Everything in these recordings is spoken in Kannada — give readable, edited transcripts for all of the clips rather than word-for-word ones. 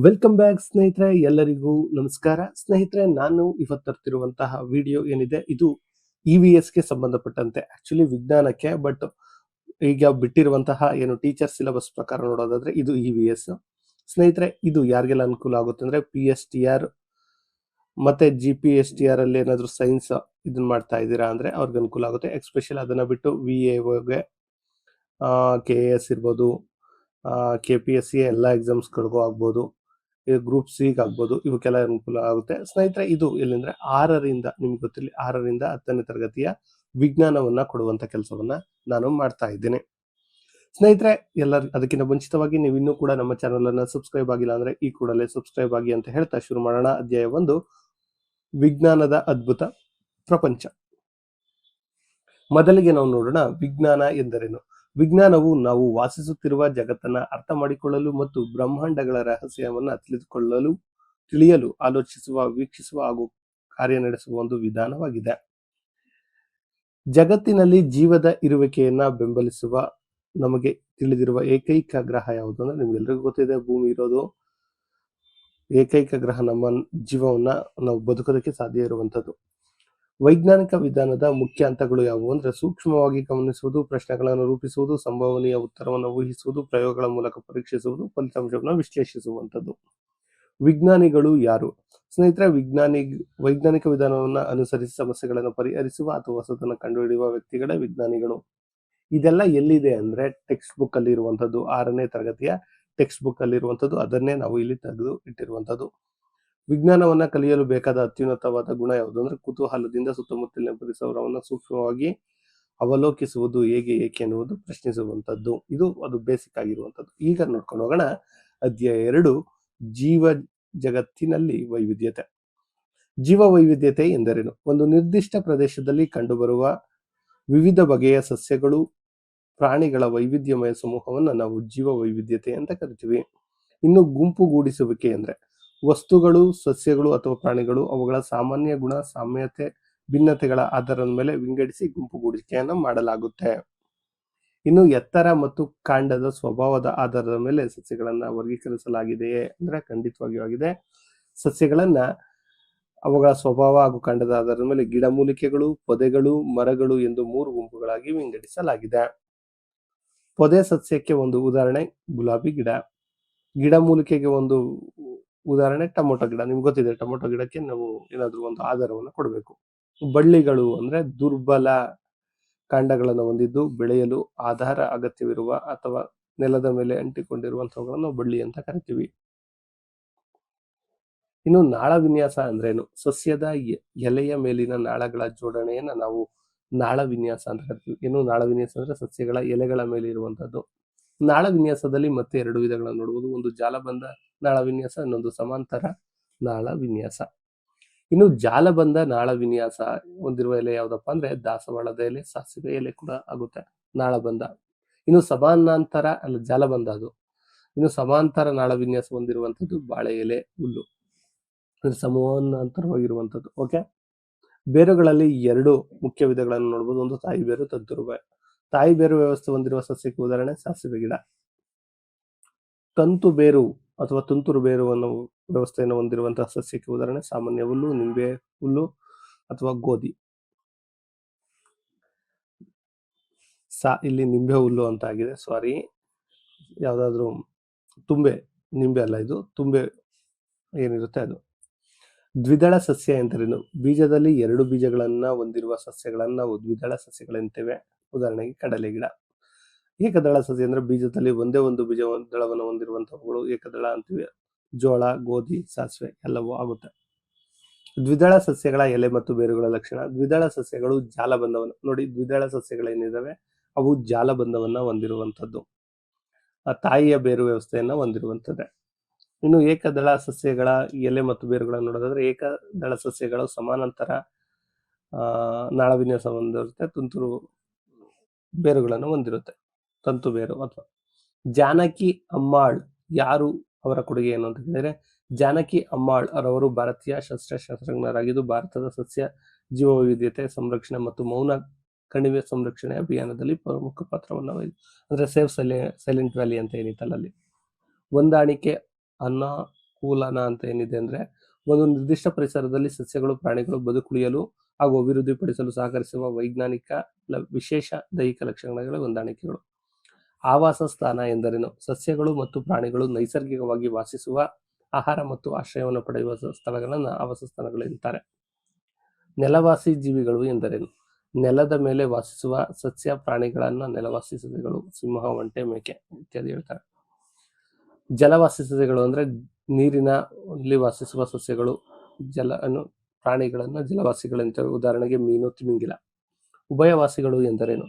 ವೆಲ್ಕಮ್ ಬ್ಯಾಕ್ ಸ್ನೇಹಿತರೆ, ಎಲ್ಲರಿಗೂ ನಮಸ್ಕಾರ. ಸ್ನೇಹಿತರೆ, ನಾನು ಇವತ್ತು ತರ್ತಿರುವಂತಹ ವಿಡಿಯೋ ಏನಿದೆ ಇದು EVS ಗೆ ಸಂಬಂಧಪಟ್ಟಂತೆ, ಆಕ್ಚುಲಿ ವಿಜ್ಞಾನಕ್ಕೆ, ಬಟ್ ಈಗ ಬಿಟ್ಟಿರುವಂತಹ ಏನು ಟೀಚರ್ ಸಿಲೆಬಸ್ ಪ್ರಕಾರ ನೋಡೋದಾದ್ರೆ ಇದು EVS. ಸ್ನೇಹಿತರೆ, ಇದು ಯಾರಿಗೆಲ್ಲ ಅನುಕೂಲ ಆಗುತ್ತೆ ಅಂದ್ರೆ PSTR ಮತ್ತೆ GPSTR ಅಲ್ಲಿ ಏನಾದ್ರು ಸೈನ್ಸ್ ಇದನ್ನ ಮಾಡ್ತಾ ಇದ್ದೀರಾ ಅಂದ್ರೆ ಅವ್ರಿಗೆ ಅನುಕೂಲ ಆಗುತ್ತೆ. ಎಕ್ಸ್ಪೆಷಲ್ ಅದನ್ನ ಬಿಟ್ಟು VAOಗೆ, KAS ಇರ್ಬೋದು, KPSC ಎಲ್ಲ ಎಕ್ಸಾಮ್ಸ್ಗಳಿಗೂ ಆಗ್ಬೋದು, ಗ್ರೂಪ್ ಸಿಗೆ ಆಗ್ಬೋದು, ಇವಕ್ಕೆಲ್ಲ ಅನುಕೂಲ ಆಗುತ್ತೆ. ಸ್ನೇಹಿತರೆ, ಇದು ಎಲ್ಲಿಂದ್ರೆ 6ರಿಂದ ನಿಮ್ಗೆ ಗೊತ್ತಿರಲಿ 6ರಿಂದ 10ನೇ ತರಗತಿಯ ವಿಜ್ಞಾನವನ್ನ ಕೊಡುವಂತ ಕೆಲಸವನ್ನ ನಾನು ಮಾಡ್ತಾ ಇದ್ದೇನೆ. ಸ್ನೇಹಿತರೆ, ಅದಕ್ಕಿಂತ ಮುಂಚಿತವಾಗಿ ನೀವು ಇನ್ನೂ ಕೂಡ ನಮ್ಮ ಚಾನಲ್ ಅನ್ನ ಸಬ್ಸ್ಕ್ರೈಬ್ ಆಗಿಲ್ಲ ಅಂದ್ರೆ ಈ ಕೂಡಲೇ ಸಬ್ಸ್ಕ್ರೈಬ್ ಆಗಿ ಅಂತ ಹೇಳ್ತಾ ಶುರು ಮಾಡೋಣ. ಅಧ್ಯಾಯ 1, ವಿಜ್ಞಾನದ ಅದ್ಭುತ ಪ್ರಪಂಚ. ಮೊದಲಿಗೆ ನಾವು ನೋಡೋಣ, ವಿಜ್ಞಾನ ಎಂದರೇನು. ವಿಜ್ಞಾನವು ನಾವು ವಾಸಿಸುತ್ತಿರುವ ಜಗತ್ತನ್ನ ಅರ್ಥ ಮಾಡಿಕೊಳ್ಳಲು ಮತ್ತು ಬ್ರಹ್ಮಾಂಡಗಳ ರಹಸ್ಯವನ್ನ ತಿಳಿಯಲು ಆಲೋಚಿಸುವ, ವೀಕ್ಷಿಸುವ ಹಾಗೂ ಕಾರ್ಯನಡೆಸುವ ಒಂದು ವಿಧಾನವಾಗಿದೆ. ಜಗತ್ತಿನಲ್ಲಿ ಜೀವದ ಇರುವಿಕೆಯನ್ನ ಬೆಂಬಲಿಸುವ ನಮಗೆ ತಿಳಿದಿರುವ ಏಕೈಕ ಗ್ರಹ ಯಾವುದು ಅಂದ್ರೆ ನಿಮ್ಗೆಲ್ರಿಗೂ ಗೊತ್ತಿದೆ, ಭೂಮಿ ಇರೋದು ಏಕೈಕ ಗ್ರಹ. ನಮ್ಮ ಜೀವವನ್ನ ನಾವು ಬದುಕೋದಕ್ಕೆ ಸಾಧ್ಯ ಇರುವಂತದ್ದು. ವೈಜ್ಞಾನಿಕ ವಿಧಾನದ ಮುಖ್ಯ ಹಂತಗಳು ಯಾವುವು ಅಂದ್ರೆ ಸೂಕ್ಷ್ಮವಾಗಿ ಗಮನಿಸುವುದು, ಪ್ರಶ್ನೆಗಳನ್ನು ರೂಪಿಸುವುದು, ಸಂಭವನೀಯ ಉತ್ತರವನ್ನು ಊಹಿಸುವುದು, ಪ್ರಯೋಗಗಳ ಮೂಲಕ ಪರೀಕ್ಷಿಸುವುದು, ಫಲಿತಾಂಶವನ್ನು ವಿಶ್ಲೇಷಿಸುವಂಥದ್ದು. ವಿಜ್ಞಾನಿಗಳು ಯಾರು? ಸ್ನೇಹಿತರೆ, ವೈಜ್ಞಾನಿಕ ವಿಧಾನವನ್ನು ಅನುಸರಿಸಿ ಸಮಸ್ಯೆಗಳನ್ನು ಪರಿಹರಿಸುವ ಅಥವಾ ಹೊಸದನ್ನು ಕಂಡುಹಿಡಿಯುವ ವ್ಯಕ್ತಿಗಳೇ ವಿಜ್ಞಾನಿಗಳು. ಇದೆಲ್ಲ ಎಲ್ಲಿದೆ ಅಂದ್ರೆ ಟೆಕ್ಸ್ಟ್ ಬುಕ್ ಅಲ್ಲಿ ಇರುವಂತದ್ದು, 6ನೇ ತರಗತಿಯ ಟೆಕ್ಸ್ಟ್ ಬುಕ್ ಅಲ್ಲಿ ಇರುವಂತದ್ದು. ಅದನ್ನೇ ನಾವು ಇಲ್ಲಿ ತೆಗೆದು ಇಟ್ಟಿರುವಂತದ್ದು. ವಿಜ್ಞಾನವನ್ನ ಕಲಿಯಲು ಬೇಕಾದ ಅತ್ಯುನ್ನತವಾದ ಗುಣ ಯಾವುದು ಅಂದ್ರೆ ಕುತೂಹಲದಿಂದ ಸುತ್ತಮುತ್ತಲಿನ ಪರಿಸರವನ್ನು ಸೂಕ್ಷ್ಮವಾಗಿ ಅವಲೋಕಿಸುವುದು, ಹೇಗೆ, ಏಕೆ ಎನ್ನುವುದು ಪ್ರಶ್ನಿಸುವಂತದ್ದು. ಅದು ಬೇಸಿಕ್ ಆಗಿರುವಂತದ್ದು. ಈಗ ನೋಡ್ಕೊಂಡು ಹೋಗೋಣ ಅಧ್ಯಾಯ 2, ಜೀವ ಜಗತ್ತಿನಲ್ಲಿ ವೈವಿಧ್ಯತೆ. ಜೀವ ವೈವಿಧ್ಯತೆ ಎಂದರೇನು? ಒಂದು ನಿರ್ದಿಷ್ಟ ಪ್ರದೇಶದಲ್ಲಿ ಕಂಡುಬರುವ ವಿವಿಧ ಬಗೆಯ ಸಸ್ಯಗಳು, ಪ್ರಾಣಿಗಳ ವೈವಿಧ್ಯಮಯ ಸಮೂಹವನ್ನು ನಾವು ಜೀವ ವೈವಿಧ್ಯತೆ ಅಂತ ಕರಿತೀವಿ. ಇನ್ನು ಗುಂಪುಗೂಡಿಸುವಿಕೆ ಅಂದ್ರೆ ವಸ್ತುಗಳು, ಸಸ್ಯಗಳು ಅಥವಾ ಪ್ರಾಣಿಗಳು ಅವುಗಳ ಸಾಮಾನ್ಯ ಗುಣ, ಸಾಮ್ಯತೆ, ಭಿನ್ನತೆಗಳ ಆಧಾರದ ಮೇಲೆ ವಿಂಗಡಿಸಿ ಗುಂಪುಗೂಡಿಕೆಯನ್ನು ಮಾಡಲಾಗುತ್ತೆ. ಇನ್ನು ಎತ್ತರ ಮತ್ತು ಕಾಂಡದ ಸ್ವಭಾವದ ಆಧಾರದ ಮೇಲೆ ಸಸ್ಯಗಳನ್ನ ವರ್ಗೀಕರಿಸಲಾಗಿದೆಯೇ ಅಂದ್ರೆ ಖಂಡಿತವಾಗಿಯೂ ಆಗಿದೆ. ಸಸ್ಯಗಳನ್ನ ಅವುಗಳ ಸ್ವಭಾವ ಹಾಗೂ ಕಾಂಡದ ಆಧಾರದ ಮೇಲೆ ಗಿಡಮೂಲಿಕೆಗಳು, ಪೊದೆಗಳು, ಮರಗಳು ಎಂದು 3 ಗುಂಪುಗಳಾಗಿ ವಿಂಗಡಿಸಲಾಗಿದೆ. ಪೊದೆ ಸಸ್ಯಕ್ಕೆ ಒಂದು ಉದಾಹರಣೆ ಗುಲಾಬಿ ಗಿಡ. ಗಿಡಮೂಲಿಕೆಗೆ ಒಂದು ಉದಾಹರಣೆ ಟೊಮೊಟೊ ಗಿಡ. ನಿಮ್ಗೆ ಗೊತ್ತಿದೆ, ಟೊಮೊಟೊ ಗಿಡಕ್ಕೆ ನಾವು ಏನಾದ್ರೂ ಒಂದು ಆಧಾರವನ್ನು ಕೊಡಬೇಕು. ಬಳ್ಳಿಗಳು ಅಂದ್ರೆ ದುರ್ಬಲ ಕಾಂಡಗಳನ್ನು ಹೊಂದಿದ್ದು ಬೆಳೆಯಲು ಆಧಾರ ಅಗತ್ಯವಿರುವ ಅಥವಾ ನೆಲದ ಮೇಲೆ ಅಂಟಿಕೊಂಡಿರುವಂತಹವುಗಳನ್ನು ಬಳ್ಳಿ ಅಂತ ಕರಿತೀವಿ. ಇನ್ನು ನಾಳ ವಿನ್ಯಾಸ ಅಂದ್ರೇನು? ಸಸ್ಯದ ಎಲೆಯ ಮೇಲಿನ ನಾಳಗಳ ಜೋಡಣೆಯನ್ನ ನಾವು ನಾಳ ವಿನ್ಯಾಸ ಅಂತ ಕರಿತೀವಿ. ಇನ್ನು ನಾಳ ವಿನ್ಯಾಸ ಅಂದ್ರೆ ಸಸ್ಯಗಳ ಎಲೆಗಳ ಮೇಲೆ ಇರುವಂತದ್ದು. ನಾಳ ವಿನ್ಯಾಸದಲ್ಲಿ ಮತ್ತೆ 2 ವಿಧಗಳನ್ನು ನೋಡಬಹುದು. ಒಂದು ಜಾಲಬಂಧ ನಾಳ ವಿನ್ಯಾಸ, ಇನ್ನೊಂದು ಸಮಾಂತರ ನಾಳ ವಿನ್ಯಾಸ. ಇನ್ನು ಜಾಲಬಂಧ ನಾಳ ವಿನ್ಯಾಸ ಹೊಂದಿರುವ ಎಲೆ ಯಾವ್ದಪ್ಪ ಅಂದ್ರೆ ದಾಸವಾಳದ ಎಲೆ, ಸಾಸಿವೆ ಎಲೆ ಕೂಡ ಆಗುತ್ತೆ ನಾಳಬಂಧ. ಇನ್ನು ಜಾಲಬಂಧ ಅದು. ಇನ್ನು ಸಮಾಂತರ ನಾಳ ವಿನ್ಯಾಸ ಹೊಂದಿರುವಂತದ್ದು ಬಾಳೆ ಎಲೆ, ಹುಲ್ಲು, ಅಂದ್ರೆ ಸಮಾನಾಂತರವಾಗಿರುವಂತದ್ದು. ಓಕೆ, ಬೇರುಗಳಲ್ಲಿ 2 ಮುಖ್ಯ ವಿಧಗಳನ್ನು ನೋಡಬಹುದು. ಒಂದು ತಾಯಿ ಬೇರು, ತಂತುರು ಬೇರು. ತಾಯಿ ಬೇರು ವ್ಯವಸ್ಥೆ ಹೊಂದಿರುವ ಸಸ್ಯಕ್ಕೆ ಉದಾಹರಣೆ ಸಾಸಿವೆ ಗಿಡ. ತಂತು ಬೇರು ಅಥವಾ ತುಂತುರು ಬೇರುವನ್ನು ವ್ಯವಸ್ಥೆಯನ್ನು ಹೊಂದಿರುವಂತಹ ಸಸ್ಯಕ್ಕೆ ಉದಾಹರಣೆ ಸಾಮಾನ್ಯ ಹುಲ್ಲು, ನಿಂಬೆ ಹುಲ್ಲು ಅಥವಾ ಗೋಧಿ. ಇಲ್ಲಿ ನಿಂಬೆ ಹುಲ್ಲು ಅಂತ ಆಗಿದೆ, ಸಾರಿ. ಯಾವ್ದಾದ್ರು ನಿಂಬೆ ಅಲ್ಲ, ಇದು ತುಂಬೆ ಏನಿರುತ್ತೆ ಅದು. ದ್ವಿದಳ ಸಸ್ಯ ಎಂದರೇನು? ಬೀಜದಲ್ಲಿ 2 ಬೀಜಗಳನ್ನ ಹೊಂದಿರುವ ಸಸ್ಯಗಳನ್ನ ನಾವು ದ್ವಿದಳ ಸಸ್ಯಗಳೆಂತೇವೆ. ಉದಾಹರಣೆಗೆ ಕಡಲೆ ಗಿಡ. ಏಕದಳ ಸಸ್ಯ ಅಂದ್ರೆ ಬೀಜದಲ್ಲಿ ಒಂದೇ ಒಂದು ದಳವನ್ನು ಹೊಂದಿರುವಂತಹವುಗಳು ಏಕದಳ ಅಂತೀವಿ. ಜೋಳ, ಗೋಧಿ, ಸಾಸಿವೆ ಎಲ್ಲವೂ ಆಗುತ್ತೆ. ದ್ವಿದಳ ಸಸ್ಯಗಳ ಎಲೆ ಮತ್ತು ಬೇರುಗಳ ಲಕ್ಷಣ. ದ್ವಿದಳ ಸಸ್ಯಗಳು ಜಾಲಬಂಧವನ್ನು ನೋಡಿ, ದ್ವಿದಳ ಸಸ್ಯಗಳೇನಿದಾವೆ ಅವು ಜಾಲಬಂಧವನ್ನ ಹೊಂದಿರುವಂತದ್ದು, ತಾಯಿಯ ಬೇರು ವ್ಯವಸ್ಥೆಯನ್ನ ಹೊಂದಿರುವಂತದ್ದೇ. ಇನ್ನು ಏಕದಳ ಸಸ್ಯಗಳ ಎಲೆ ಮತ್ತು ಬೇರುಗಳನ್ನು ನೋಡೋದಾದ್ರೆ ಏಕದಳ ಸಸ್ಯಗಳು ಸಮಾನಾಂತರ ನಾಳ ವಿನ್ಯಾಸ ಹೊಂದಿರುತ್ತೆ, ತುಂತುರು ಬೇರುಗಳನ್ನು ಹೊಂದಿರುತ್ತೆ, ತಂತು ಬೇರು ಅಥವಾ. ಜಾನಕಿ ಅಮ್ಮಾಳ್ ಯಾರು? ಅವರ ಕೊಡುಗೆ ಏನು ಅಂತ ಹೇಳಿದ್ರೆ ಜಾನಕಿ ಅಮ್ಮಾಳ್ ಅವರವರು ಭಾರತೀಯ ಶಸ್ತ್ರಜ್ಞರಾಗಿದ್ದು ಭಾರತದ ಸಸ್ಯ ಜೀವ ವೈವಿಧ್ಯತೆ ಸಂರಕ್ಷಣೆ ಮತ್ತು ಮೌನ ಕಣಿವೆ ಸಂರಕ್ಷಣೆ ಅಭಿಯಾನದಲ್ಲಿ ಪ್ರಮುಖ ಪಾತ್ರವನ್ನು ಅಂದ್ರೆ ಸೇವ್ ಸೈಲೆಂಟ್ ವ್ಯಾಲಿ ಅಂತ ಏನಿತ್ತಲ್ಲ ಅಲ್ಲಿ. ಹೊಂದಾಣಿಕೆ ಕೂಲನ ಅಂತ ಏನಿದೆ ಅಂದ್ರೆ ಒಂದು ನಿರ್ದಿಷ್ಟ ಪರಿಸರದಲ್ಲಿ ಸಸ್ಯಗಳು ಪ್ರಾಣಿಗಳು ಬದುಕುಳಿಯಲು ಹಾಗೂ ಅಭಿವೃದ್ಧಿಪಡಿಸಲು ಸಹಕರಿಸುವ ವೈಜ್ಞಾನಿಕ ವಿಶೇಷ ದೈಹಿಕ ಲಕ್ಷಣಗಳ ಹೊಂದಾಣಿಕೆಗಳು. ಆವಾಸ ಸ್ಥಾನ ಎಂದರೇನು? ಸಸ್ಯಗಳು ಮತ್ತು ಪ್ರಾಣಿಗಳು ನೈಸರ್ಗಿಕವಾಗಿ ವಾಸಿಸುವ, ಆಹಾರ ಮತ್ತು ಆಶ್ರಯವನ್ನು ಪಡೆಯುವ ಸ್ಥಳಗಳನ್ನು ಆವಾಸ ಸ್ಥಾನಗಳು ಎನ್ನುತ್ತಾರೆ. ನೆಲವಾಸಿ ಜೀವಿಗಳು ಎಂದರೇನು? ನೆಲದ ಮೇಲೆ ವಾಸಿಸುವ ಸಸ್ಯ ಪ್ರಾಣಿಗಳನ್ನ ನೆಲವಾಸಿ ಸಸ್ಯಗಳು, ಸಿಂಹ, ಒಂಟೆ, ಮೇಕೆ ಇತ್ಯಾದಿ ಹೇಳ್ತಾರೆ. ಜಲವಾಸಿ ಸಸ್ಯಗಳು ಅಂದ್ರೆ ನೀರಿನಲ್ಲಿ ವಾಸಿಸುವ ಸಸ್ಯಗಳು, ಪ್ರಾಣಿಗಳನ್ನ ಜಲವಾಸಿಗಳಂತ, ಉದಾಹರಣೆಗೆ ಮೀನು, ತಿಮಿಂಗಿಲ. ಉಭಯವಾಸಿಗಳು ಎಂದರೇನು?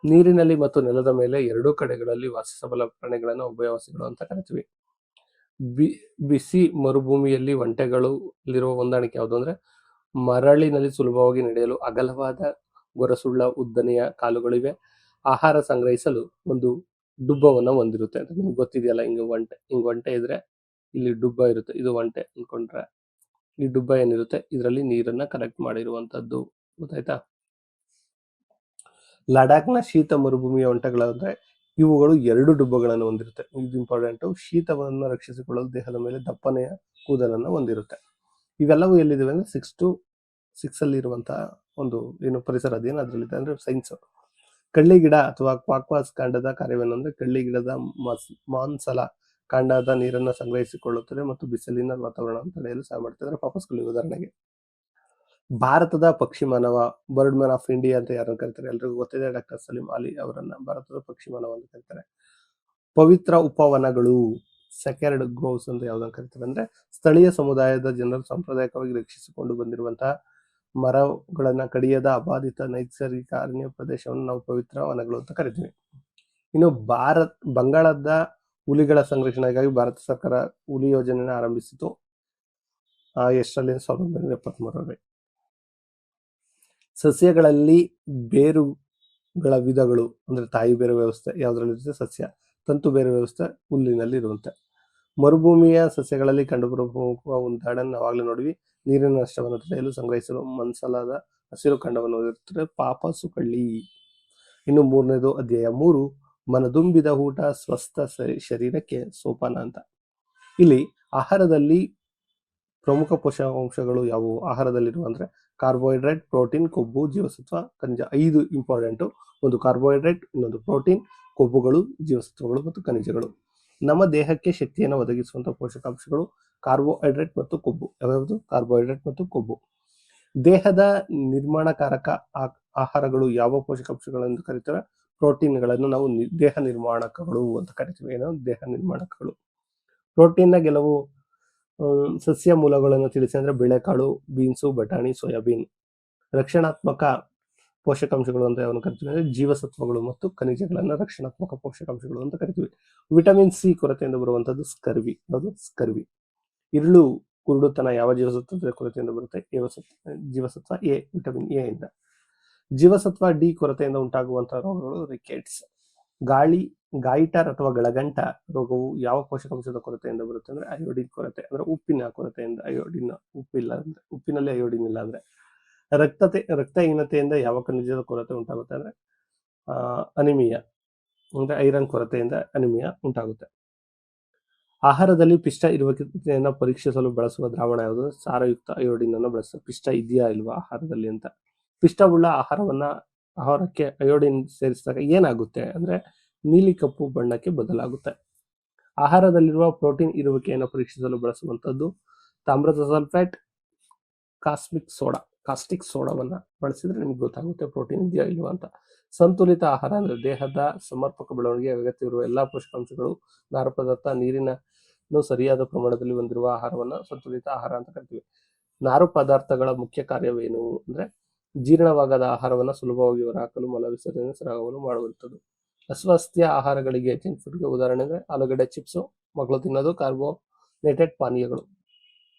ನೀರಿನಲ್ಲಿ ಮತ್ತು ನೆಲದ ಮೇಲೆ ಎರಡೂ ಕಡೆಗಳಲ್ಲಿ ವಾಸಿಸಬಲ್ಲ ಪ್ರಾಣಿಗಳನ್ನು ಉಭಯವಾಸಿಗಳು ಅಂತ ಕರಿತೀವಿ. ಬಿಸಿ ಮರುಭೂಮಿಯಲ್ಲಿ ಒಂಟೆಗಳಲ್ಲಿರುವ ಹೊಂದಾಣಿಕೆ ಯಾವುದು ಅಂದ್ರೆ ಮರಳಿನಲ್ಲಿ ಸುಲಭವಾಗಿ ನಡೆಯಲು ಅಗಲವಾದ ಗೊರಸುಳ್ಳ ಉದ್ದನೆಯ ಕಾಲುಗಳಿವೆ. ಆಹಾರ ಸಂಗ್ರಹಿಸಲು ಒಂದು ಡುಬ್ಬವನ್ನು ಹೊಂದಿರುತ್ತೆ ಅಂತ ನಿಮ್ಗೆ ಗೊತ್ತಿದೆಯಲ್ಲ. ಹಿಂಗ್ ಒಂಟೆ ಇದ್ರೆ ಇಲ್ಲಿ ಡುಬ್ಬ ಇರುತ್ತೆ, ಇದು ಒಂಟೆ ಅನ್ಕೊಂಡ್ರೆ ಈ ಡುಬ್ಬ ಏನಿರುತ್ತೆ ಇದರಲ್ಲಿ ನೀರನ್ನ ಕಲೆಕ್ಟ್ ಮಾಡಿರುವಂತದ್ದು, ಗೊತ್ತಾಯ್ತಾ. ಲಡಾಖ್ನ ಶೀತ ಮರುಭೂಮಿಯ ಒಂಟೆಗಳಂದ್ರೆ ಇವುಗಳು 2 ಡುಬ್ಬಗಳನ್ನು ಹೊಂದಿರುತ್ತೆ. ಇದು ಇಂಪಾರ್ಟೆಂಟ್. ಶೀತವನ್ನು ರಕ್ಷಿಸಿಕೊಳ್ಳಲು ದೇಹದ ಮೇಲೆ ದಪ್ಪನೆಯ ಕೂದಲನ್ನು ಹೊಂದಿರುತ್ತೆ. ಇವೆಲ್ಲವೂ ಎಲ್ಲಿದೆ ಅಂದ್ರೆ 6 ಅಲ್ಲಿ ಇರುವಂತಹ ಒಂದು ಏನು ಪರಿಸರ ಅದೇನು ಅದರಲ್ಲಿದೆ ಅಂದ್ರೆ ಸೈನ್ಸ್. ಕಳ್ಳಿಗಿಡ ಅಥವಾ ಕ್ವಾಕ್ವಾಸ್ ಕಾಂಡದ ಕಾರ್ಯವೇನೆಂದ್ರೆ ಕಳ್ಳಿಗಿಡದ ಮಾನ್ಸಲ ಕಾಂಡದ ನೀರನ್ನು ಸಂಗ್ರಹಿಸಿಕೊಳ್ಳುತ್ತದೆ ಮತ್ತು ಬಿಸಿಲಿನ ವಾತಾವರಣವನ್ನು ತಡೆಯಲು ಸಹಾಯ ಮಾಡ್ತಾರೆ. ಪಾಪಸ್ಕುಲಿ ಉದಾಹರಣೆಗೆ. ಭಾರತದ ಪಕ್ಷಿ ಮಾನವ, ಬರ್ಡ್ ಮ್ಯಾನ್ ಆಫ್ ಇಂಡಿಯಾ ಅಂತ ಯಾರನ್ನು ಕರೀತಾರೆ? ಎಲ್ರಿಗೂ ಗೊತ್ತಿದೆ, ಡಾಕ್ಟರ್ ಸಲೀಂ ಅಲಿ ಅವರನ್ನ ಭಾರತದ ಪಕ್ಷಿ ಮಾನವ ಅಂತ ಕರೀತಾರೆ. ಪವಿತ್ರ ಉಪವನಗಳು, ಸೆಕ್ರೆಡ್ ಗ್ರೋವ್ಸ್ ಅಂತ ಯಾವ್ದನ್ನು ಕರೀತಾರೆ ಅಂದ್ರೆ ಸ್ಥಳೀಯ ಸಮುದಾಯದ ಜನರು ಸಾಂಪ್ರದಾಯಿಕವಾಗಿ ರಕ್ಷಿಸಿಕೊಂಡು ಬಂದಿರುವಂತಹ ಮರಗಳನ್ನ ಕಡಿಯದ ಅಬಾಧಿತ ನೈಸರ್ಗಿಕ ಅರಣ್ಯ ಪ್ರದೇಶವನ್ನು ನಾವು ಪವಿತ್ರ ವನಗಳು ಅಂತ ಕರಿತೀವಿ. ಇನ್ನು ಬಂಗಾಳದ ಹುಲಿಗಳ ಸಂರಕ್ಷಣೆಗಾಗಿ ಭಾರತ ಸರ್ಕಾರ ಹುಲಿ ಯೋಜನೆಯನ್ನು ಆರಂಭಿಸಿತು. ಎಷ್ಟರಲ್ಲಿ? 1973ರಲ್ಲಿ. ಸಸ್ಯಗಳಲ್ಲಿ ಬೇರುಗಳ ವಿಧಗಳು ಅಂದ್ರೆ ತಾಯಿ ಬೇರು ವ್ಯವಸ್ಥೆ ಯಾವ್ದ್ರಲ್ಲಿರುತ್ತೆ? ಸಸ್ಯ. ತಂತು ಬೇರು ವ್ಯವಸ್ಥೆ ಹುಲ್ಲಿನಲ್ಲಿ ಇರುವಂತೆ. ಮರುಭೂಮಿಯ ಸಸ್ಯಗಳಲ್ಲಿ ಕಂಡುಬರುವ ಉದಾಹರಣೆ ನಾವಾಗಲೇ ನೋಡಿವಿ. ನೀರಿನ ನಷ್ಟವನ್ನು ತಡೆಯಲು ಸಂಗ್ರಹಿಸಲು ಮನ್ಸಲಾದ ಹಸಿರು ಖಂಡವನ್ನು ಹೊಂದಿರುತ್ತದೆ, ಪಾಪಸು ಕಳ್ಳಿ. ಇನ್ನು 3ನೇದು ಅಧ್ಯಾಯ 3, ಮನದುಂಬಿದ ಊಟ ಸ್ವಸ್ಥ ಶರೀರಕ್ಕೆ ಸೋಪಾನ ಅಂತ. ಇಲ್ಲಿ ಆಹಾರದಲ್ಲಿ ಪ್ರಮುಖ ಪೋಷಕಾಂಶಗಳು ಯಾವುವು? ಆಹಾರದಲ್ಲಿರುವ ಅಂದ್ರೆ ಕಾರ್ಬೋಹೈಡ್ರೇಟ್, ಪ್ರೋಟೀನ್, ಕೊಬ್ಬು, ಜೀವಸತ್ವ, ಖನಿಜ. 5 ಇಂಪಾರ್ಟೆಂಟ್. ಒಂದು ಕಾರ್ಬೋಹೈಡ್ರೇಟ್, ಇನ್ನೊಂದು ಪ್ರೋಟೀನ್, ಕೊಬ್ಬುಗಳು, ಜೀವಸತ್ವಗಳು ಮತ್ತು ಖನಿಜಗಳು. ನಮ್ಮ ದೇಹಕ್ಕೆ ಶಕ್ತಿಯನ್ನು ಒದಗಿಸುವಂತಹ ಪೋಷಕಾಂಶಗಳು ಕಾರ್ಬೋಹೈಡ್ರೇಟ್ ಮತ್ತು ಕೊಬ್ಬು. ಯಾವ್ಯಾವುದು? ಕಾರ್ಬೋಹೈಡ್ರೇಟ್ ಮತ್ತು ಕೊಬ್ಬು. ದೇಹದ ನಿರ್ಮಾಣಕಾರಕ ಆಹಾರಗಳು ಯಾವ ಪೋಷಕಾಂಶಗಳೆಂದು ಕರೀತೇವೆ? ಪ್ರೋಟೀನ್ಗಳನ್ನು ನಾವು ದೇಹ ನಿರ್ಮಾಣಕಗಳು ಅಂತ ಕರಿತೀವಿ. ಏನೋ ದೇಹ ನಿರ್ಮಾಣಕಗಳು. ಪ್ರೋಟೀನ್ನ ಕೆಲವು ಸಸ್ಯ ಮೂಲಗಳನ್ನು ತಿಳಿಸಿ ಅಂದ್ರೆ ಬೇಳೆಕಾಳು, ಬೀನ್ಸು, ಬಟಾಣಿ, ಸೋಯಾಬೀನ್. ರಕ್ಷಣಾತ್ಮಕ ಪೋಷಕಾಂಶಗಳು ಅಂತ ಯಾವನ್ನು ಕರಿತೀವಿ ಅಂದ್ರೆ ಜೀವಸತ್ವಗಳು ಮತ್ತು ಖನಿಜಗಳನ್ನ ರಕ್ಷಣಾತ್ಮಕ ಪೋಷಕಾಂಶಗಳು ಅಂತ ಕರಿತೀವಿ. ವಿಟಮಿನ್ ಸಿ ಕೊರತೆಯಿಂದ ಬರುವಂತದ್ದು ಸ್ಕರ್ವಿ. ಯಾವುದು? ಸ್ಕರ್ವಿ. ಇರುಳು ಕುರುಡುತನ ಯಾವ ಜೀವಸತ್ವದ ಕೊರತೆಯಿಂದ ಬರುತ್ತೆ? ಜೀವಸತ್ವ ಎ, ವಿಟಮಿನ್ ಎ ಇಂದ. ಜೀವಸತ್ವ ಡಿ ಕೊರತೆಯಿಂದ ಉಂಟಾಗುವಂತಹ ರೋಗಗಳು ರಿಕೆಟ್ಸ್. ಗಾಯಿಟರ್ ಅಥವಾ ಗಳಗಂಟ ರೋಗವು ಯಾವ ಪೋಷಕಾಂಶದ ಕೊರತೆಯಿಂದ ಬರುತ್ತೆ ಅಂದ್ರೆ ಅಯೋಡಿನ್ ಕೊರತೆ, ಅಂದ್ರೆ ಉಪ್ಪಿನ ಕೊರತೆಯಿಂದ. ಉಪ್ಪಿನಲ್ಲಿ ಅಯೋಡಿನ್ ಇಲ್ಲ ಅಂದ್ರೆ. ರಕ್ತಹೀನತೆಯಿಂದ ಯಾವ ಖನಿಜದ ಕೊರತೆ ಉಂಟಾಗುತ್ತೆ ಅಂದ್ರೆ ಅನಿಮಿಯಾ, ಅಂದ್ರೆ ಐರನ್ ಕೊರತೆಯಿಂದ ಅನಿಮಿಯಾ ಉಂಟಾಗುತ್ತೆ. ಆಹಾರದಲ್ಲಿ ಪಿಷ್ಟ ಇರುವಿಕೆಯನ್ನು ಪರೀಕ್ಷಿಸಲು ಬಳಸುವ ದ್ರಾವಣ ಯಾವುದು? ಸಾರಯುಕ್ತ ಅಯೋಡಿನ್ ಅನ್ನು ಬಳಸುವ. ಪಿಷ್ಟ ಇದೆಯಾ ಇಲ್ವಾ ಆಹಾರದಲ್ಲಿ ಅಂತ. ಪಿಷ್ಟವುಳ್ಳ ಆಹಾರಕ್ಕೆ ಅಯೋಡಿನ್ ಸೇರಿಸಿದಾಗ ಏನಾಗುತ್ತೆ ಅಂದ್ರೆ ನೀಲಿ ಕಪ್ಪು ಬಣ್ಣಕ್ಕೆ ಬದಲಾಗುತ್ತೆ. ಆಹಾರದಲ್ಲಿರುವ ಪ್ರೋಟೀನ್ ಇರುವಿಕೆಯನ್ನು ಪರೀಕ್ಷಿಸಲು ಬಳಸುವಂತದ್ದು ತಾಮ್ರದ ಸಲ್ಫೇಟ್, ಕಾಸ್ಟಿಕ್ ಸೋಡಾವನ್ನ ಬಳಸಿದ್ರೆ ನಿಮ್ಗೆ ಗೊತ್ತಾಗುತ್ತೆ ಪ್ರೋಟೀನ್ ಇದೆಯಾ ಇಲ್ವಾ ಅಂತ. ಸಂತುಲಿತ ಆಹಾರ ಅಂದ್ರೆ ದೇಹದ ಸಮರ್ಪಕ ಬೆಳವಣಿಗೆ ಅಗತ್ಯವಿರುವ ಎಲ್ಲಾ ಪೋಷಕಾಂಶಗಳು, ನಾರು ಪದಾರ್ಥ, ನೀರಿನ ಸರಿಯಾದ ಪ್ರಮಾಣದಲ್ಲಿ ಹೊಂದಿರುವ ಆಹಾರವನ್ನ ಸಂತುಲಿತ ಆಹಾರ ಅಂತ ಕರಿತೀವಿ. ನಾರು ಪದಾರ್ಥಗಳ ಮುಖ್ಯ ಕಾರ್ಯವೇನು ಅಂದ್ರೆ ಜೀರ್ಣವಾಗದ ಆಹಾರವನ್ನ ಸುಲಭವಾಗಿ ಹೊರಹಾಕಲು, ಮಲವಿಸರ್ಜನೆ ಸರಾಗವನ್ನು ಮಾಡುವಂಥದ್ದು. ಅಸ್ವಾಸ್ಥ್ಯ ಆಹಾರಗಳಿಗೆ, ಜಂಕ್ ಫುಡ್ಗೆ ಉದಾಹರಣೆ ಅಂದ್ರೆ ಆಲೂಗಡ್ಡೆ ಚಿಪ್ಸು, ಮಕ್ಕಳು ತಿನ್ನೋದು, ಕಾರ್ಬೋನೇಟೆಡ್ ಪಾನೀಯಗಳು.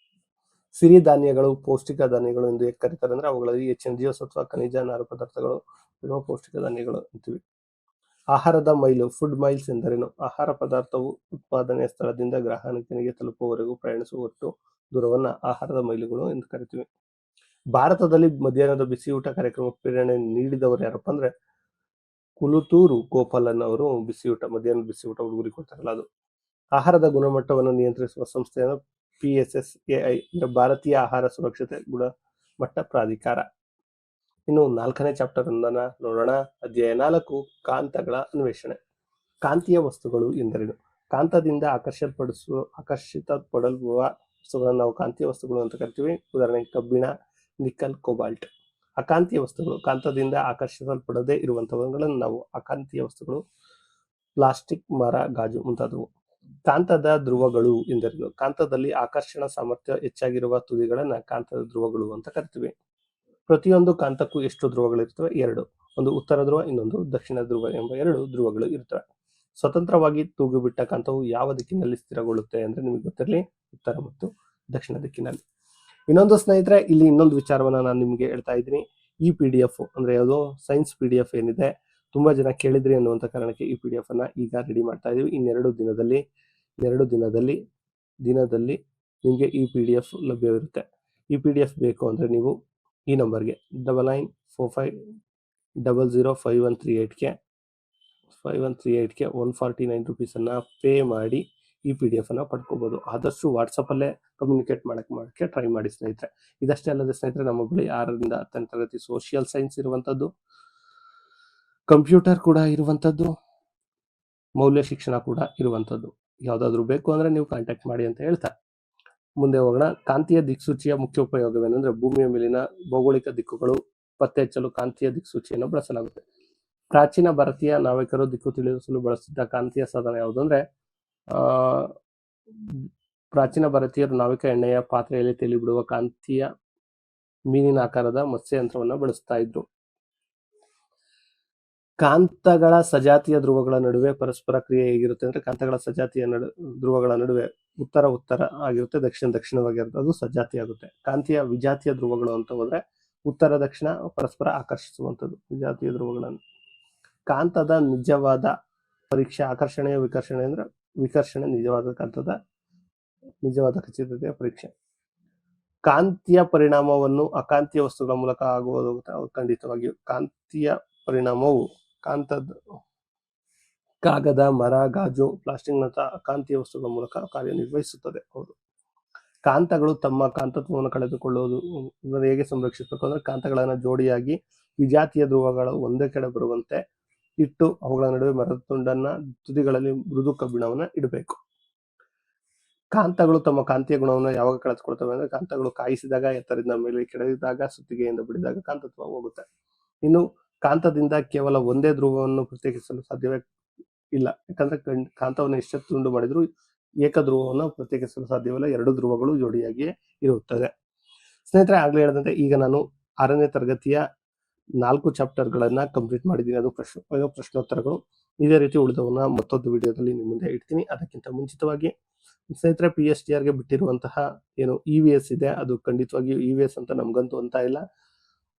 ಸಿರಿಧಾನ್ಯಗಳು, ಪೌಷ್ಟಿಕ ಧಾನ್ಯಗಳು ಎಂದು ಹೇಗೆ ಕರೀತಾರೆ ಅಂದ್ರೆ ಅವುಗಳಲ್ಲಿ ಹೆಚ್ಚಿನ ಜೀವಸತ್ವ, ಖನಿಜ, ನಾರು ಪದಾರ್ಥಗಳು ಇರುವ ಪೌಷ್ಟಿಕ ಧಾನ್ಯಗಳು ಅಂತೀವಿ. ಆಹಾರದ ಮೈಲು, ಫುಡ್ ಮೈಲ್ಸ್ ಎಂದರೇನು? ಆಹಾರ ಪದಾರ್ಥವು ಉತ್ಪಾದನೆಯ ಸ್ಥಳದಿಂದ ಗ್ರಾಹಕನಿಗೆ ತಲುಪುವವರೆಗೂ ಪ್ರಯಾಣಿಸುವ ಒಟ್ಟು ದೂರವನ್ನ ಆಹಾರದ ಮೈಲುಗಳು ಎಂದು ಕರಿತೀವಿ. ಭಾರತದಲ್ಲಿ ಮಧ್ಯಾಹ್ನದ ಬಿಸಿಯೂಟ ಕಾರ್ಯಕ್ರಮ ಪ್ರೇರಣೆ ನೀಡಿದವರು ಯಾರಪ್ಪ ಅಂದ್ರೆ ಕುಲುತೂರು ಗೋಪಾಲನ್ ಅವರು. ಮಧ್ಯಾಹ್ನದ ಬಿಸಿಯೂಟ ಹುಡುಗರಿಗೆ ಕೊಡ್ತಾರಲ್ಲ ಅದು. ಆಹಾರದ ಗುಣಮಟ್ಟವನ್ನು ನಿಯಂತ್ರಿಸುವ ಸಂಸ್ಥೆಯನ್ನು PSSAI ಅಂದ್ರೆ ಭಾರತೀಯ ಆಹಾರ ಸುರಕ್ಷತೆ ಗುಣಮಟ್ಟ ಪ್ರಾಧಿಕಾರ. ಇನ್ನು 4ನೇ ಚಾಪ್ಟರ್ ಅನ್ನ ನೋಡೋಣ. ಅಧ್ಯಾಯ 4 ಕಾಂತಗಳ ಅನ್ವೇಷಣೆ. ಕಾಂತೀಯ ವಸ್ತುಗಳು ಎಂದರೇನು? ಕಾಂತದಿಂದ ಆಕರ್ಷಿತಪಡುವ ವಸ್ತುಗಳನ್ನು ನಾವು ಕಾಂತೀಯ ವಸ್ತುಗಳು ಅಂತ ಕರಿತೀವಿ. ಉದಾಹರಣೆಗೆ ಕಬ್ಬಿಣ, ನಿಕ್ಕಲ್, ಕೋಬಾಲ್ಟ್. ಅಕಾಂತೀಯ ವಸ್ತುಗಳು ಕಾಂತದಿಂದ ಆಕರ್ಷಿಸಲ್ಪಡದೇ ಇರುವಂತಹವುಗಳನ್ನು ನಾವು ಅಕಾಂತೀಯ ವಸ್ತುಗಳು, ಪ್ಲಾಸ್ಟಿಕ್, ಮರ, ಗಾಜು ಮುಂತಾದವು. ಕಾಂತದ ಧ್ರುವಗಳು ಎಂದರೇನು? ಕಾಂತದಲ್ಲಿ ಆಕರ್ಷಣ ಸಾಮರ್ಥ್ಯ ಹೆಚ್ಚಾಗಿರುವ ತುದಿಗಳನ್ನ ಕಾಂತದ ಧ್ರುವಗಳು ಅಂತ ಕರಿತೀವಿ. ಪ್ರತಿಯೊಂದು ಕಾಂತಕ್ಕೂ ಎಷ್ಟು ಧ್ರುವಗಳಿರ್ತವೆ? 2. ಒಂದು ಉತ್ತರ ಧ್ರುವ, ಇನ್ನೊಂದು ದಕ್ಷಿಣ ಧ್ರುವ ಎಂಬ 2 ಧ್ರುವಗಳು ಇರ್ತವೆ. ಸ್ವತಂತ್ರವಾಗಿ ತೂಗುಬಿಟ್ಟ ಕಾಂತವು ಯಾವ ದಿಕ್ಕಿನಲ್ಲಿ ಸ್ಥಿರಗೊಳ್ಳುತ್ತೆ ಅಂದ್ರೆ ನಿಮಗೆ ಗೊತ್ತಿರಲಿ, ಉತ್ತರ ಮತ್ತು ದಕ್ಷಿಣ ದಿಕ್ಕಿನಲ್ಲಿ. ಇನ್ನೊಂದು ಸ್ನೇಹಿತರೆ, ಇಲ್ಲಿ ಇನ್ನೊಂದು ವಿಚಾರವನ್ನ ನಾನು ನಿಮಗೆ ಹೇಳ್ತಾ ಇದ್ದೀನಿ. ಈ PDF ಅಂದ್ರೆ ಯಾವುದು, ಸೈನ್ಸ್ PDF ಏನಿದೆ, ತುಂಬಾ ಜನ ಕೇಳಿದ್ರಿ ಅನ್ನುವಂಥ ಕಾರಣಕ್ಕೆ ಈ PDF ಅನ್ನ ಈಗ ರೆಡಿ ಮಾಡ್ತಾ ಇದೀವಿ. ಇನ್ನೆರಡು ದಿನದಲ್ಲಿ ನಿಮಗೆ ಈ PDF ಲಭ್ಯವಿರುತ್ತೆ. ಈ PDF ಬೇಕು ಅಂದ್ರೆ ನೀವು ಈ ನಂಬರ್ಗೆ 9945005138ಗೆ 149 rupees ಅನ್ನ ಪೇ ಮಾಡಿ ಈ PDF ಅನ್ನ ಪಡ್ಕೋಬಹುದು. ಆದಷ್ಟು ವಾಟ್ಸಪ್ ಅಲ್ಲೇ ಕಮ್ಯುನಿಕೇಟ್ ಮಾಡಕ್ಕೆ ಟ್ರೈ ಮಾಡಿ ಸ್ನೇಹಿತರೆ. ಇದಷ್ಟೇ ಅಲ್ಲದೆ ಸ್ನೇಹಿತರೆ, ನಮ್ಮ ಬಳಿ 6ರಿಂದ 10ನೇ ತರಗತಿ ಸೋಷಿಯಲ್ ಸೈನ್ಸ್ ಇರುವಂತದ್ದು, ಕಂಪ್ಯೂಟರ್ ಕೂಡ ಇರುವಂತದ್ದು, ಮೌಲ್ಯ ಶಿಕ್ಷಣ ಕೂಡ ಇರುವಂತದ್ದು. ಯಾವ್ದಾದ್ರು ಬೇಕು ಅಂದ್ರೆ ನೀವು ಕಾಂಟ್ಯಾಕ್ಟ್ ಮಾಡಿ ಅಂತ ಹೇಳ್ತಾ ಮುಂದೆ ಹೋಗೋಣ. ಕಾಂತೀಯ ದಿಕ್ಸೂಚಿಯ ಮುಖ್ಯ ಉಪಯೋಗವೇನೆಂದ್ರೆ ಭೂಮಿಯ ಮೇಲಿನ ಭೌಗೋಳಿಕ ದಿಕ್ಕುಗಳು ಪತ್ತೆ ಹಚ್ಚಲು ಕಾಂತೀಯ ದಿಕ್ಸೂಚಿಯನ್ನು ಬಳಸಲಾಗುತ್ತೆ. ಪ್ರಾಚೀನ ಭಾರತೀಯ ನಾವಿಕರು ದಿಕ್ಕು ತಿಳಿಸಲು ಬಳಸುತ್ತಿದ್ದ ಕಾಂತೀಯ ಸಾಧನ ಯಾವುದು ಅಂದ್ರೆ ಪ್ರಾಚೀನ ಭಾರತೀಯರು ನಾವಿಕ ಎಣ್ಣೆಯ ಪಾತ್ರೆಯಲ್ಲಿ ತೇಲಿ ಬಿಡುವ ಕಾಂತೀಯ ಮೀನಿನ ಆಕಾರದ ಮತ್ಸ್ಯಯಂತ್ರವನ್ನು ಬಳಸ್ತಾ ಇದ್ರು. ಕಾಂತಗಳ ಸಜಾತಿಯ ಧ್ರುವಗಳ ನಡುವೆ ಪರಸ್ಪರ ಕ್ರಿಯೆ ಹೇಗಿರುತ್ತೆ ಅಂದ್ರೆ ಕಾಂತಗಳ ಸಜಾತಿಯ ಧ್ರುವಗಳ ನಡುವೆ ಉತ್ತರ ಆಗಿರುತ್ತೆ, ದಕ್ಷಿಣವಾಗಿರುತ್ತೆ, ಅದು ಸಜಾತಿ ಆಗುತ್ತೆ. ಕಾಂತೀಯ ವಿಜಾತಿಯ ಧ್ರುವಗಳು ಅಂತ ಹೋದ್ರೆ ಉತ್ತರ ದಕ್ಷಿಣ ಪರಸ್ಪರ ಆಕರ್ಷಿಸುವಂಥದ್ದು ವಿಜಾತಿಯ ಧ್ರುವಗಳನ್ನು. ಕಾಂತದ ನಿಜವಾದ ಪರೀಕ್ಷೆ ಆಕರ್ಷಣೆಯ ವಿಕರ್ಷಣೆ ಅಂದ್ರೆ ವಿಕರ್ಷಣೆ ನಿಜವಾದ ಕಾಂತದ ನಿಜವಾದ ಖಚಿತತೆಯ ಪರೀಕ್ಷೆ. ಕಾಂತೀಯ ಪರಿಣಾಮವನ್ನು ಅಕಾಂತೀಯ ವಸ್ತುಗಳ ಮೂಲಕ ಆಗುವುದು ಖಂಡಿತವಾಗಿಯೂ. ಕಾಂತೀಯ ಪರಿಣಾಮವು ಕಾಗದ, ಮರ, ಗಾಜು, ಪ್ಲಾಸ್ಟಿಕ್ ನಂತಹ ಅಕಾಂತೀಯ ವಸ್ತುಗಳ ಮೂಲಕ ಕಾರ್ಯನಿರ್ವಹಿಸುತ್ತದೆ. ಹೌದು. ಕಾಂತಗಳು ತಮ್ಮ ಕಾಂತತ್ವವನ್ನು ಕಳೆದುಕೊಳ್ಳುವುದು ಹೇಗೆ ಸಂರಕ್ಷಿಸಬೇಕು ಅಂದ್ರೆ ಕಾಂತಗಳನ್ನ ಜೋಡಿಯಾಗಿ ವಿಜಾತಿಯ ಧ್ರುವಗಳು ಒಂದೇ ಕಡೆ ಬರುವಂತೆ ಇಟ್ಟು ಅವುಗಳ ನಡುವೆ ಮರದ ತುಂಡನ್ನ ತುದಿಗಳಲ್ಲಿ ಮೃದು ಕಬ್ಬಿಣವನ್ನ ಇಡಬೇಕು. ಕಾಂತಗಳು ತಮ್ಮ ಕಾಂತೀಯ ಗುಣವನ್ನು ಯಾವಾಗ ಕಳೆದುಕೊಳ್ತವೆ ಅಂದ್ರೆ ಕಾಂತಗಳು ಕಾಯಿಸಿದಾಗ, ಎತ್ತರದಿಂದ ಮೇಲೆ ಕೆಳಗಿದಾಗ, ಸುತ್ತಿಗೆಯಿಂದ ಬಡಿದಾಗ ಕಾಂತತ್ವ ಹೋಗುತ್ತೆ. ಇನ್ನು ಕಾಂತದಿಂದ ಕೇವಲ ಒಂದೇ ಧ್ರುವವನ್ನು ಪ್ರತ್ಯೇಕಿಸಲು ಸಾಧ್ಯವೇ ಇಲ್ಲ. ಯಾಕಂದ್ರೆ ಕಾಂತವನ್ನು ಎಷ್ಟೇ ತುಂಡು ಮಾಡಿದ್ರು ಏಕಧ್ರುವವನ್ನು ಪ್ರತ್ಯೇಕಿಸಲು ಸಾಧ್ಯವಿಲ್ಲ. 2 ಧ್ರುವಗಳು ಜೋಡಿಯಾಗಿಯೇ ಇರುತ್ತದೆ. ಸ್ನೇಹಿತರೆ, ಆಗ್ಲೇ ಹೇಳಿದಂತೆ ಈಗ ನಾನು 6ನೇ ತರಗತಿಯ 4 ಚಾಪ್ಟರ್ಗಳನ್ನ ಕಂಪ್ಲೀಟ್ ಮಾಡಿದ್ದೀನಿ. ಅದು ಪ್ರಶ್ನೋತ್ತರಗಳು. ಇದೇ ರೀತಿ ಉಳಿದವನ್ನ ಮತ್ತೊಂದು ವಿಡಿಯೋದಲ್ಲಿ ನಿಮ್ಮ ಮುಂದೆ ಇಡ್ತೀನಿ. ಅದಕ್ಕಿಂತ ಮುಂಚಿತವಾಗಿ ಸ್ನೇಹಿತರೆ, PSTRಗೆ ಬಿಟ್ಟಿರುವಂತಹ ಏನು EVS ಇದೆ, ಅದು ಖಂಡಿತವಾಗಿಯೂ EVS ಅಂತ ನಮ್ಗಂತೂ ಅಂತ ಇಲ್ಲ.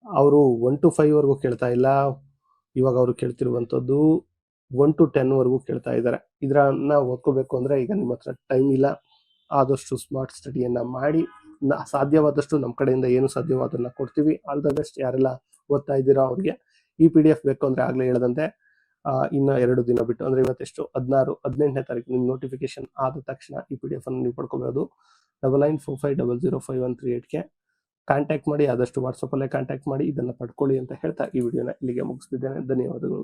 ಅವರು 1 to 5 ವರೆಗೂ ಕೇಳ್ತಾ ಇಲ್ಲ. ಇವಾಗ ಅವರು ಕೇಳ್ತಿರುವಂತದ್ದು 1 to 10 ವರೆಗೂ ಕೇಳ್ತಾ ಇದ್ದಾರೆ. ಇದನ್ನ ಓದ್ಕೋಬೇಕು ಅಂದ್ರೆ ಈಗ ನಿಮ್ಮ ಹತ್ರ ಟೈಮ್ ಇಲ್ಲ. ಆದಷ್ಟು ಸ್ಮಾರ್ಟ್ ಸ್ಟಡಿಯನ್ನ ಮಾಡಿ, ಸಾಧ್ಯವಾದಷ್ಟು ನಮ್ಮ ಕಡೆಯಿಂದ ಏನು ಸಾಧ್ಯವೋ ಅದನ್ನ ಕೊಡ್ತೀವಿ. All the best. ಯಾರೆಲ್ಲ ಓದ್ತಾ ಇದ್ದೀರಾ ಅವ್ರಿಗೆ ಈ PDF ಬೇಕು ಅಂದ್ರೆ ಆಗ್ಲೇ ಹೇಳದಂತೆ ಇನ್ನ 2 ದಿನ ಬಿಟ್ಟು ಅಂದ್ರೆ ಇವತ್ತೆಷ್ಟು 18ನೇ ತಾರೀಕು ನಿಮ್ ನೋಟಿಫಿಕೇಶನ್ ಆದ ತಕ್ಷಣ ಈ PDF ಅನ್ನು ನೀವು ಪಡ್ಕೋಬಹುದು. 9945005138ಗೆ ಕಾಂಟ್ಯಾಕ್ಟ್ ಮಾಡಿ. ಆದಷ್ಟು ವಾಟ್ಸಪ್ ಅಲ್ಲೇ ಕಾಂಟ್ಯಾಕ್ಟ್ ಮಾಡಿ ಇದನ್ನ ಪಡ್ಕೊಳ್ಳಿ ಅಂತ ಹೇಳ್ತಾ ಈ ವಿಡಿಯೋನ ಇಲ್ಲಿಗೆ ಮುಗಿಸ್ತಿದ್ದೇನೆ. ಧನ್ಯವಾದಗಳು.